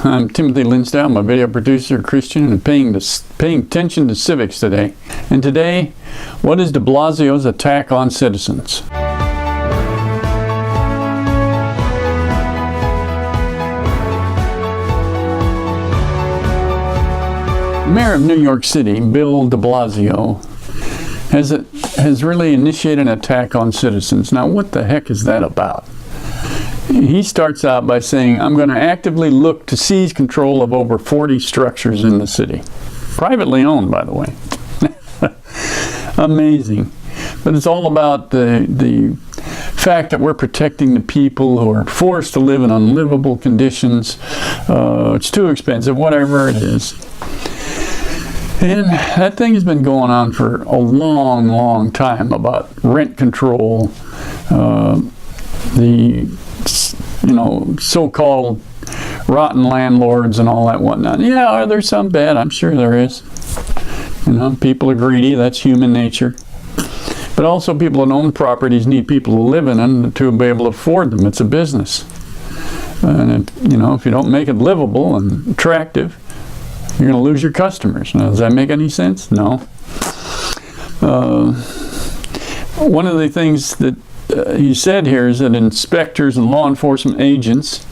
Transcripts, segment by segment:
I'm Timothy Linsdau. I'm a video producer, Christian, and paying attention to civics today. And today, what is de Blasio's attack on citizens? Mayor of New York City, Bill de Blasio, has really initiated an attack on citizens. Now, what the heck is that about? He starts out by saying, I'm going to actively look to seize control of over 40 structures in the city. Privately owned, by the way. Amazing. But it's all about the fact that we're protecting the people who are forced to live in unlivable conditions. It's too expensive, whatever it is. And that thing has been going on for a long, long time about rent control, the so-called rotten landlords and all that whatnot. Yeah, are there some bad? I'm sure there is. People are greedy. That's human nature. But also people that own properties need people to live in them to be able to afford them. It's a business. And if you don't make it livable and attractive, you're going to lose your customers. Now, does that make any sense? No. One of the things that he said here is that inspectors and law enforcement agents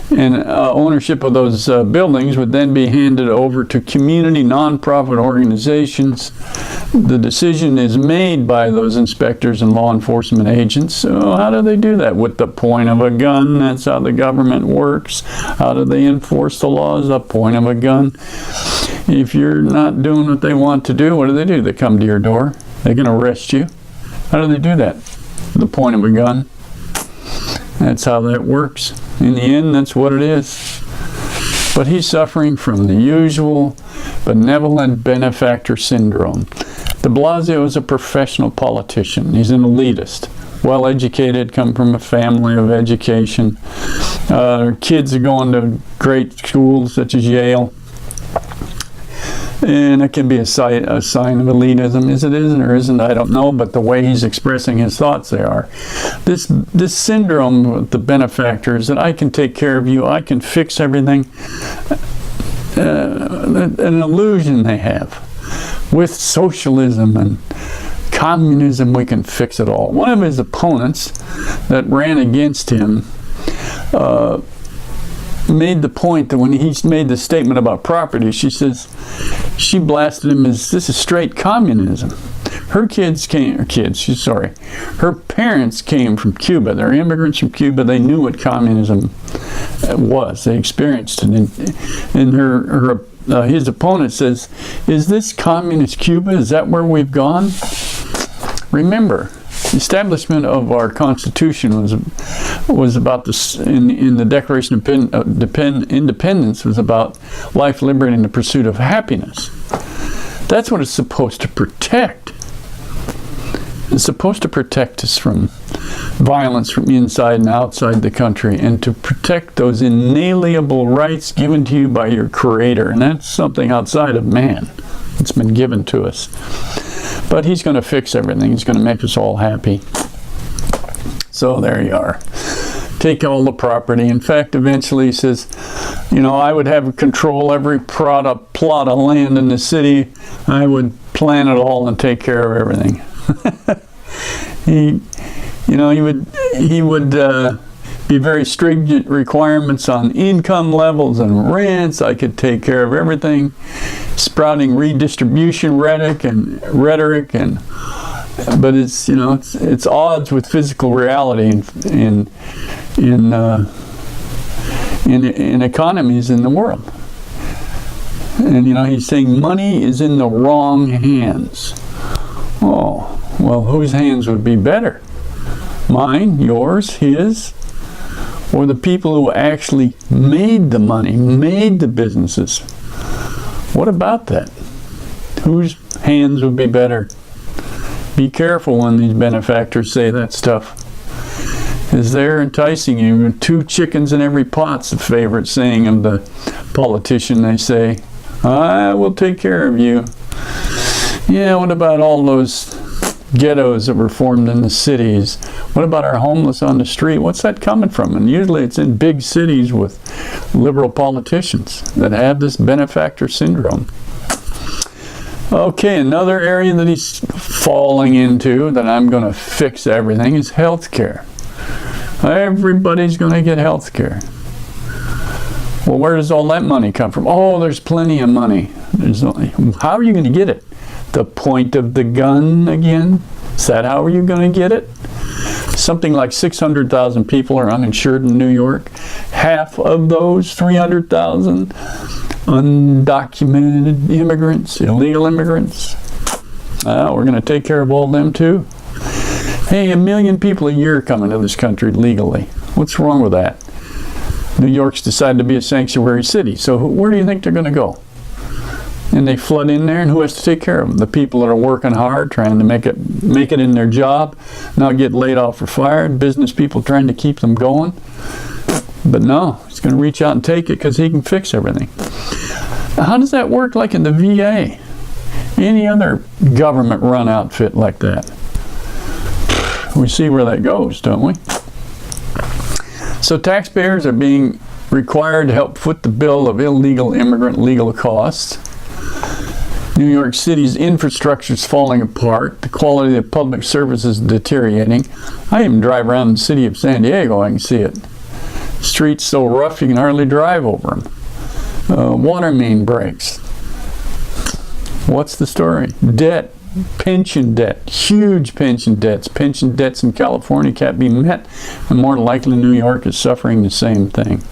and ownership of those buildings would then be handed over to community nonprofit organizations. The decision is made by those inspectors and law enforcement agents. So how do they do that? With the point of a gun. That's how the government works. How do they enforce the laws? The point of a gun. If you're not doing what they want to do, what do? They come to your door. They can arrest you. How do they do that? The point of a gun. That's how that works. In the end, that's what it is. But he's suffering from the usual Benevolent Benefactor Syndrome. De Blasio is a professional politician. He's an elitist. Well-educated, come from a family of education. Kids are going to great schools such as Yale. And it can be a sign of elitism. Is it isn't or isn't, I don't know, but the way he's expressing his thoughts, they are. This syndrome with the benefactor is that I can take care of you, I can fix everything. An illusion they have. With socialism and communism, we can fix it all. One of his opponents that ran against him made the point that when he made the statement about property, she blasted him as, this is straight communism. Her parents came from Cuba. They're immigrants from Cuba. They knew what communism was. They experienced it. And his opponent says, is this communist Cuba? Is that where we've gone? Remember, the establishment of our Constitution was about this in the Declaration of Independence was about life, liberty, and the pursuit of happiness. That's what it's supposed to protect. It's supposed to protect us from violence from inside and outside the country, and to protect those inalienable rights given to you by your Creator. And that's something outside of man. It's been given to us. But he's going to fix everything. He's going to make us all happy. So there you are. Take all the property. In fact, eventually he says, I would have control every plot of land in the city. I would plan it all and take care of everything. He would be very stringent requirements on income levels and rents. I could take care of everything. Sprouting redistribution rhetoric, but it's odds with physical reality in economies in the world. And he's saying money is in the wrong hands. Oh, well, whose hands would be better? Mine, yours, his, or the people who actually made the money, made the businesses? What about that? Whose hands would be better? Be careful when these benefactors say that stuff, because they're enticing you. 2 chickens in every pot's the favorite saying of the politician. They say, I will take care of you. Yeah, what about all those ghettos that were formed in the cities? What about our homeless on the street? What's that coming from? And usually it's in big cities with liberal politicians that have this benefactor syndrome. Okay, another area that he's falling into, that I'm going to fix everything, is health care. Everybody's going to get health care. Well, where does all that money come from? Oh, there's plenty of money. How are you going to get it? The point of the gun again? Is that how are you going to get it? Something like 600,000 people are uninsured in New York. Half of those, 300,000, undocumented immigrants, illegal immigrants. We're going to take care of all of them too. Hey, 1 million people a year coming to this country legally. What's wrong with that? New York's decided to be a sanctuary city, so where do you think they're going to go? And they flood in there, and who has to take care of them? The people that are working hard, trying to make it in their job, not get laid off or fired, business people trying to keep them going. But no, he's going to reach out and take it because he can fix everything. How does that work like in the VA? Any other government-run outfit like that? We see where that goes, don't we? So taxpayers are being required to help foot the bill of illegal immigrant legal costs. New York City's infrastructure is falling apart. The quality of public services is deteriorating. I even drive around the city of San Diego, I can see it. Streets so rough you can hardly drive over them. Water main breaks. What's the story? Debt. Pension debt, huge pension debts. Pension debts in California can't be met, and more likely New York is suffering the same thing.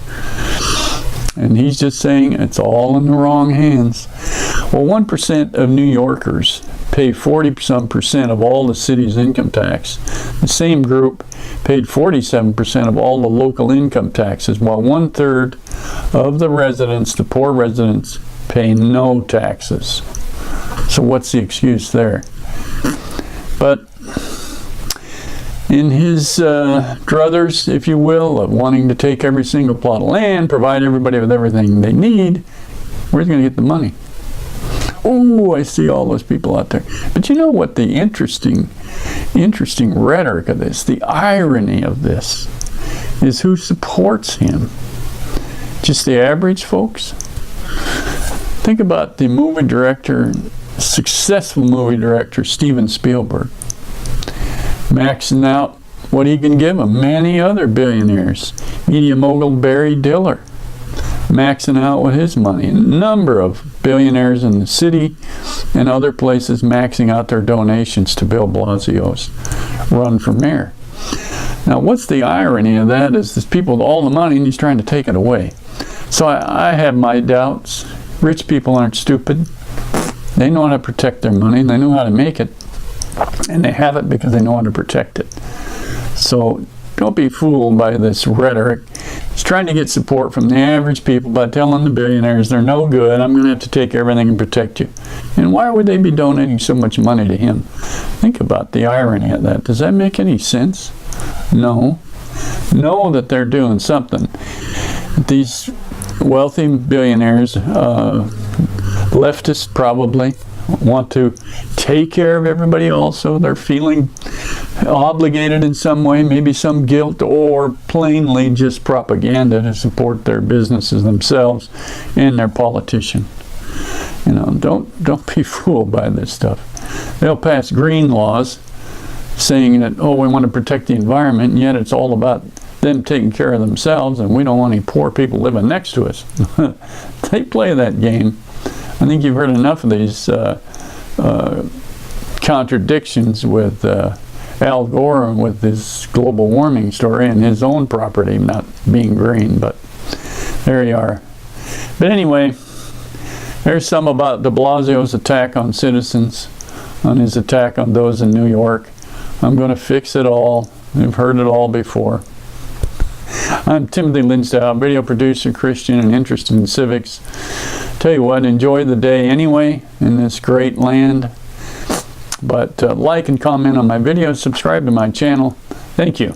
And he's just saying it's all in the wrong hands. Well, 1% of New Yorkers pay 40% of all the city's income tax. The same group paid 47% of all the local income taxes, while 1/3 of the residents, the poor residents, pay no taxes. So what's the excuse there? But in his druthers, if you will, of wanting to take every single plot of land, provide everybody with everything they need, where's he going to get the money? Oh, I see all those people out there. But you know what the interesting rhetoric of this, the irony of this, is who supports him? Just the average folks? Think about the movie director, successful movie director Steven Spielberg, maxing out what he can give them. Many other billionaires. Media mogul Barry Diller, maxing out with his money. A number of billionaires in the city and other places maxing out their donations to Bill Blasio's run for mayor. Now, what's the irony of that is there's people with all the money and he's trying to take it away. So I have my doubts. Rich people aren't stupid. They know how to protect their money. They know how to make it. And they have it because they know how to protect it. So don't be fooled by this rhetoric. He's trying to get support from the average people by telling the billionaires they're no good. I'm going to have to take everything and protect you. And why would they be donating so much money to him? Think about the irony of that. Does that make any sense? No. Know that they're doing something. These wealthy billionaires, leftists probably, want to take care of everybody also. They're feeling obligated in some way, maybe some guilt, or plainly just propaganda to support their businesses themselves and their politician. You know, don't be fooled by this stuff. They'll pass green laws saying that, oh, we want to protect the environment, and yet it's all about them taking care of themselves, and we don't want any poor people living next to us. They play that game. I think you've heard enough of these contradictions with Al Gore and with his global warming story and his own property not being green, but there you are. But anyway, there's some about de Blasio's attack on citizens, on his attack on those in New York. I'm going to fix it all. You've heard it all before. I'm Timothy Linsdau, video producer, Christian, and interested in civics. Tell you what, enjoy the day anyway in this great land. But like and comment on my videos, subscribe to my channel. Thank you.